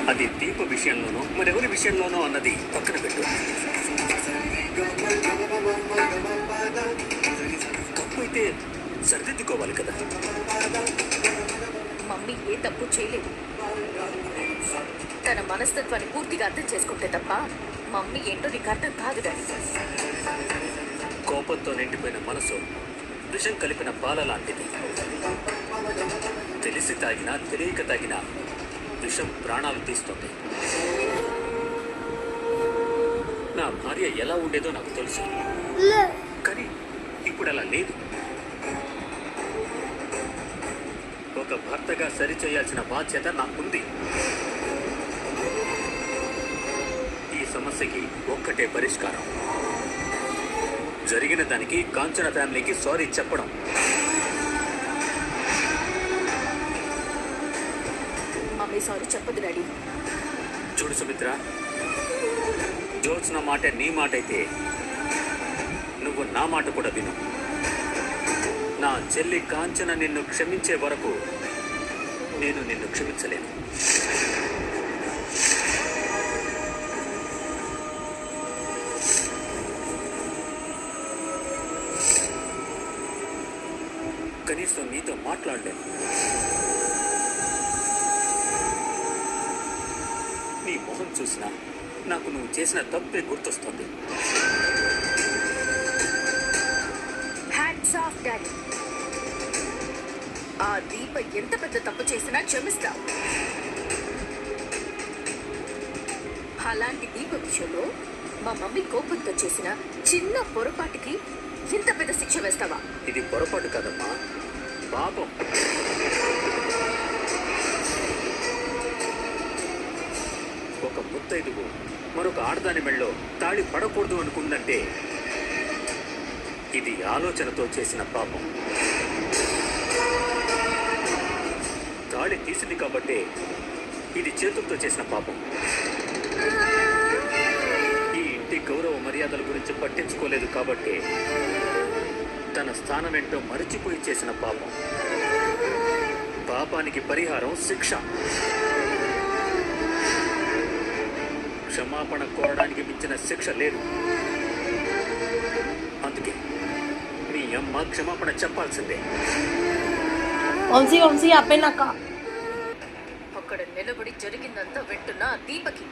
అది దీప విషయంలోనో మరెవరి విషయంలోనో అన్నది పక్కన పెట్టు. తప్పు అయితే సరిదిద్దుకోవాలి కదా. మమ్మీ ఏ తప్పు చేయలేదు. తన మనస్తత్వాన్ని పూర్తిగా అర్థం చేసుకుంటే తప్ప మమ్మీ ఏంటో నీకు అర్థం కాదు. డాడీ, కోపంతో నిండిపోయిన మనసు విషం కలిపిన పాల లాంటిది. తెలిసి తాగినా తెలియక తాగినా విషం ప్రాణాలు తీస్తుంది. నా భార్య ఎలా ఉండేదో నాకు తెలుసు, కానీ ఇప్పుడు అలా లేదు. ఒక భర్తగా సరిచేయాల్సిన బాధ్యత నాకుంది. ఈ సమస్యకి ఒక్కటే పరిష్కారం. జరిగిన దానికి కాంచన ఫ్యామిలీకి సారీ చెప్పడం. మమ్మీ సారీ చెప్పదు డాడీ. చూడు సుమిత్ర, జోత్స్న మాట నీ మాట అయితే నువ్వు నా మాట కూడా విను. నా చెల్లి కాంచన నిన్ను క్షమించే వరకు నేను నిన్ను క్షమించలేను. కనీసం నీతో మాట్లాడలేను. నీ మొహం చూసినా నాకు నువ్వు చేసిన తప్పే గుర్తొస్తుంది. Hands of daddy. ఆ దీప ఎంత పెద్ద తప్పు చేసినా క్షమిస్తా. అలాంటి దీప విషయంలో మా మమ్మీ కోపంతో చేసిన చిన్న పొరపాటుకి ఇంత పెద్ద శిక్ష వేస్తావా? ఇది పొరపాటు కాదమ్మా, పాపం. ఒక ముత్తైదువు మరొక ఆడదాని మెళ్ళలో తాళి పడకూడదు అనుకుందంటే ఇది ఆలోచనతో చేసిన పాపం. తాళి తీసింది కాబట్టే ఇది చేతులతో చేసిన పాపం. ఈ ఇంటి గౌరవ మర్యాదల గురించి పట్టించుకోలేదు కాబట్టి తన స్థానం ఏంటో మరచిపోయి చేసిన పాపం. పాపానికి పరిహారం శిక్ష. క్షమాపణ కోరడానికి మించిన శిక్ష లేదు. అందుకే మీ అమ్మ క్షమాపణ చెప్పాల్సిందే. అక్కడ నిలబడి జరిగిందంతా వింటున్నా దీపకి